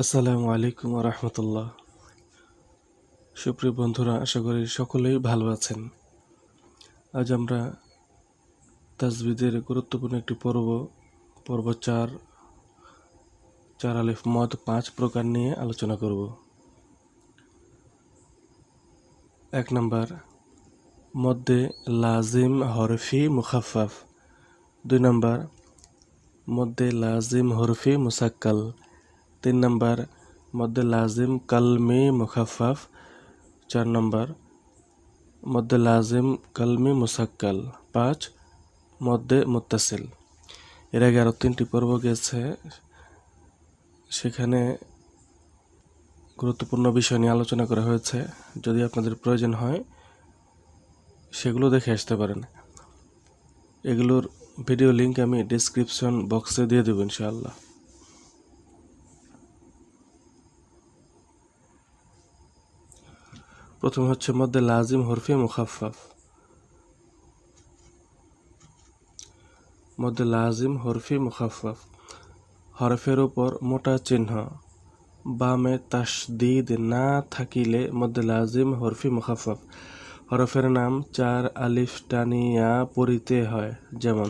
আসসালামু আলাইকুম রহমতুল্লাহ। সুপ্রিয় বন্ধুরা, আশা করি সকলেই ভালো আছেন। আজ আমরা তাজবিদের গুরুত্বপূর্ণ একটি পর্ব চার আলিফ মদ 5 প্রকার নিয়ে আলোচনা করব। 1 নম্বর, মদ্দে লাজিম হরফি মুখাফফাফ। 2 নম্বর, মদ্দে লাজিম হরফি মুসাক্কাল। 3 নম্বর, মদ্দে লাজিম কালমি মুখাফফাফ। 4 নম্বর, মদ্দে লাজিম কালমি মুসাক্কাল। 5, মদ্দে মুত্তাসিল। এর আগে আরও 3টি পর্ব গেছে, সেখানে গুরুত্বপূর্ণ বিষয় নিয়ে আলোচনা করা হয়েছে। যদি আপনাদের প্রয়োজন হয় সেগুলো দেখে আসতে পারেন। এগুলোর ভিডিও লিঙ্ক আমি ডেসক্রিপশন বক্সে দিয়ে দেব ইনশাআল্লাহ। প্রথম হচ্ছে মদ্দে লাজিম হরফি মুখাফফাফ। মদ্দে লাজিম হরফি মুখাফফাফ, হরফের উপর মোটা চিহ্ন বামে তাসদিদ না থাকিলে মদ্দে লাজিম হরফি মুখাফফাফ। হরফের নাম 4 আলিফ টানিয়া পড়িতে হয়, যেমন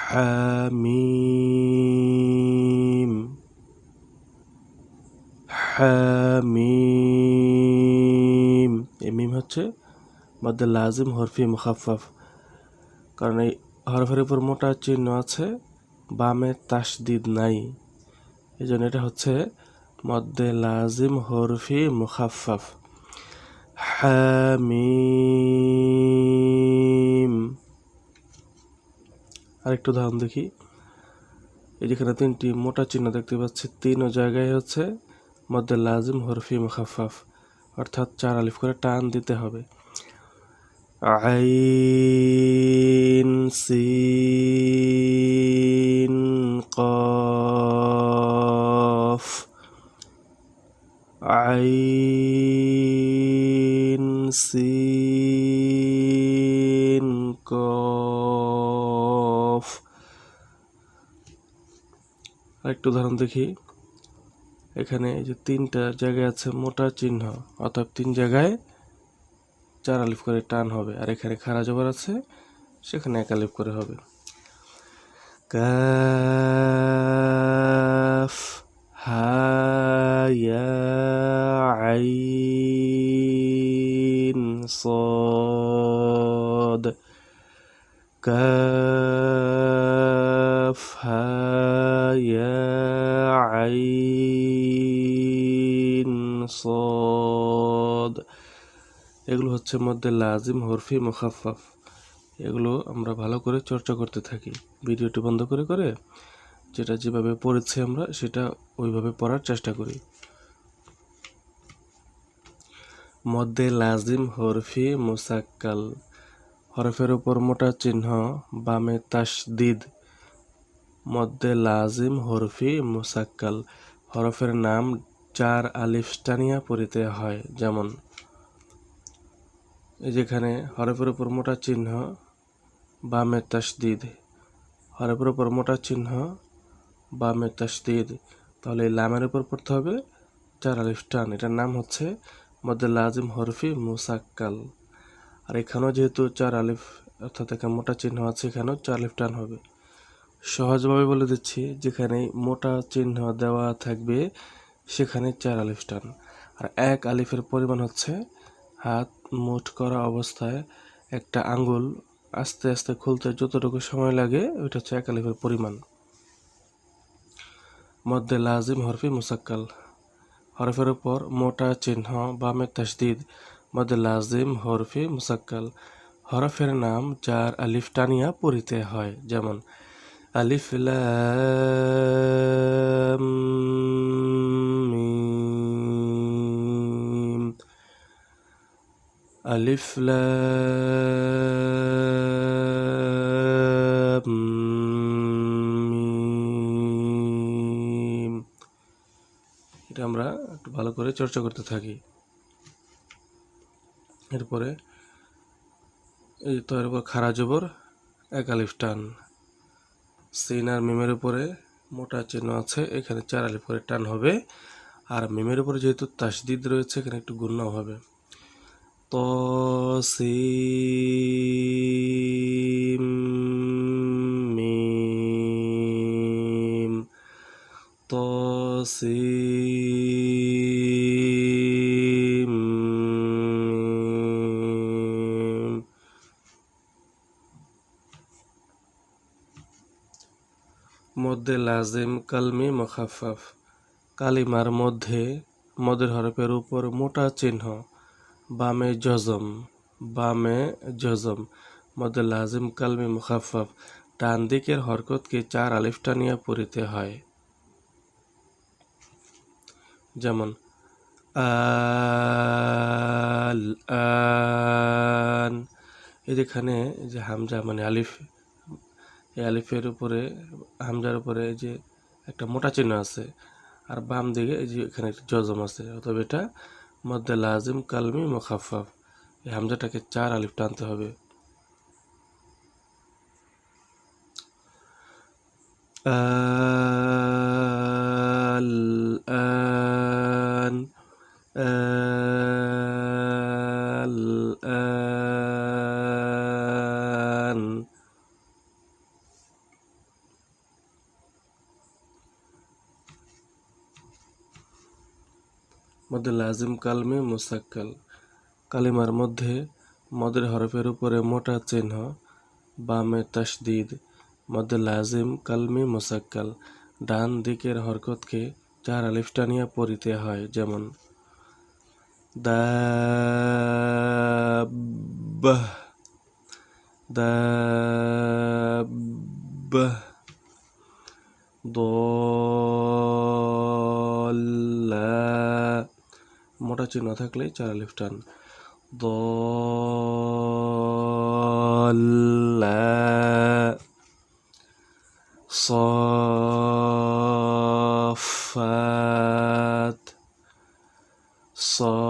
হামিম, হামিম। এই মিম হচ্ছে মদ্দে লাজিম হরফি মুখাফফাফ, কারণ এই হরফের উপর মোটা চিহ্ন আছে, বামে তাসদিদ নাই, এই জন্য এটা হচ্ছে মদ্দে লাজিম হরফি মুখাফফাফ। হামিম। আরেকটু উদাহরণ দেখি। এই যেখানে 3টি মোটা চিহ্ন দেখতে পাচ্ছি, 3 জায়গায় হচ্ছে মদ্দে লাজিম হরফি মুখাফফাফ, অর্থাৎ 4 আলিফ করে টান দিতে হবে। আইন সিন কফ, আইন সিন কফ। আরেকটু উদাহরণ দেখি। এখানে এই যে 3টা জায়গায় আছে মোটা চিহ্ন, অর্থাৎ 3 জায়গায় 4 আলিফ করে টান হবে, আর এখানে খাড়া জবর আছে, সেখানে 1 আলিফ করে হবে। কাফ হা ইয়া আইন صاد, কাফ হা ইয়া আইন صاد। এগুলো হচ্ছে মদ্দে লাজিম হরফি মুখাফফাফ। এগুলো আমরা ভালো করে চর্চা করতে থাকি, ভিডিওটি বন্ধ করে করে যেটা যেভাবে পড়েছি আমরা সেটা ওইভাবে পড়ার চেষ্টা করি। মদ্দে লাজিম হরফি মুসাক্কাল, হরফের উপর মোটা চিহ্ন বামে তাসদিদ। মদ্দে লাজিম হরফি মুসাক্কাল, হরফের নাম 4 আলিফ টানিয়া পড়িতে হয়, যেমন এই যেখানে হরফের উপর মোটা চিহ্ন বামে তাসদিদ, হরফের উপর মোটা চিহ্ন বামে তাসদিদ, তাহলে এই লামের উপর পড়তে হবে 4 আলিফ টান। এটার নাম হচ্ছে মদ্দে লাজিম হরফি মুসাক্কাল। আর এখানেও যেহেতু 4 আলিফ, অর্থাৎ এখানে মোটা চিহ্ন আছে, এখানেও 4 আলিফ টান হবে। সহজভাবে বলে দিচ্ছি, যেখানে মোটা চিহ্ন দেওয়া থাকবে সেখানে 4 আলিফ টান। আর 1 আলিফের পরিমাণ হচ্ছে হাত মুঠ করা অবস্থায় একটা আঙ্গুল আস্তে আস্তে খুলতে যতটুকু সময় লাগে, ওইটা হচ্ছে 1 আলিফের পরিমাণ। মদ্দে লাজিম হরফি মুসাক্কাল, হরফের উপর মোটা চিহ্ন বামে তাসদিদ, মদ্দে লাজিম হরফি মুসাক্কাল, হরফের নাম 4 আলিফ টানিয়া পড়িতে হয়, যেমন আলিফ লাম মিম, আলিফ লাম মিম। এটা আমরা একটু ভালো করে চর্চা করতে থাকি। এরপরে এই তো এর উপর খাড়া জবর 1 আলিফ টান, সিন আর মিমের উপরে মোটা চিহ্ন আছে, এখানে 4 আলিফ করে টান হবে। আর মিমের উপরে যেহেতু তাসদিদ রয়েছে, এখানে একটু গুণনা হবে। তসিম মিম, তসিম মিম। মধ্যে লাজিম কালমি মুখাফফাফ, কালিমার মধ্যে মদের হরফের উপর মোটা চিহ্ন, বামে জজম, বামে জজম, মধ্যে লাজিম কালমি মুখাফফাফ, ডান দিকের হরকতকে 4 আলিফ টানিয়া পড়িতে হয়। যেমন আল আন, এখানে যে হামজা মানে আলিফ, এই আলিফের উপরে হামজার উপরে যে একটা মোটা চিহ্ন আছে, আর বাম দিকে এই যে এখানে জজম আছে, অথবা এটা মধ্যে লাজিম কালমি মুখাফফাফ, এই হামজাটাকে 4 আলিফ টানতে হবে। আল আন, আল আন। মধ্যে লাজিম কালমে মুসাক্কাল, কালিমার মধ্যে মদের হরফের উপরে মোটা চিহ্ন, বামে তাসদিদ, মধ্যে লাজিম কালমে মুসাক্কাল, ডান দিকের হরকতকে 4 আলিফ টানিয়া পড়িতে হয়। যেমন দাব্বাহ, দাব্বাহ, দল্লা, মোটা চিহ্ন থাকলে 4 আলিফ টান। দল্লা, صافات، صافات।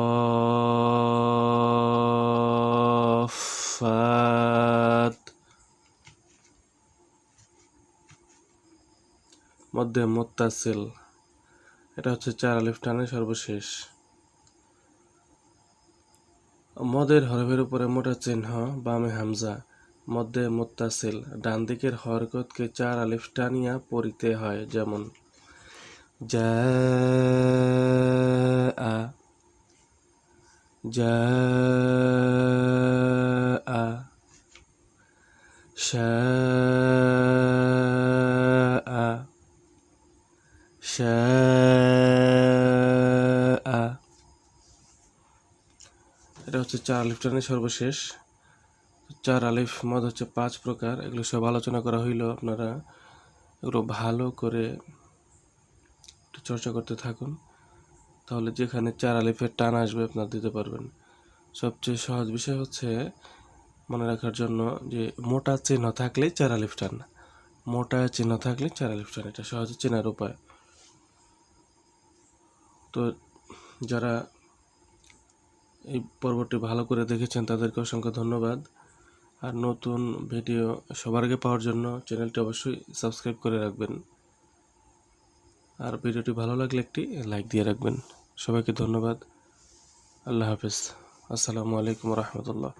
মধ্যে মুত্তাসিল, এটা হচ্ছে 4 আলিফ টানের সর্বশেষ। মদের হরফের উপরে মোটা চিহ্ন, বামে হামজা, মধ্যে মুত্তাসিল, ডান দিকের হরকতকে 4 আলিফ টানিয়া পড়িতে হয়। যেমন জাআ, জাআ, শাআ, শাআ। এটা হচ্ছে 4 আলিফ টানের সর্বশেষ। 4 আলিফ মদ হচ্ছে 5 প্রকার, এগুলো সব আলোচনা করা হইল। আপনারা এগুলো ভালো করে একটু চর্চা করতে থাকুন, তাহলে যেখানে 4 আলিফের টান আসবে আপনারা দিতে পারবেন। সবচেয়ে সহজ বিষয় হচ্ছে মনে রাখার জন্য যে মোটা চিহ্ন থাকলে 4 আলিফ টান, মোটা চিহ্ন থাকলে 4 আলিফ টান, এটা সহজে চেনার উপায়। তো যারা এই পর্বটি ভালো করে দেখেছেন তাদেরকে অসংখ্য ধন্যবাদ। আর নতুন ভিডিও সবার আগে পাওয়ার জন্য চ্যানেলটি অবশ্যই সাবস্ক্রাইব করে রাখবেন। আর ভিডিওটি ভালো লাগলে একটি লাইক দিয়ে রাখবেন। সবাইকে ধন্যবাদ। আল্লাহ হাফেজ। আসসালামু আলাইকুম রহমতুল্লাহ।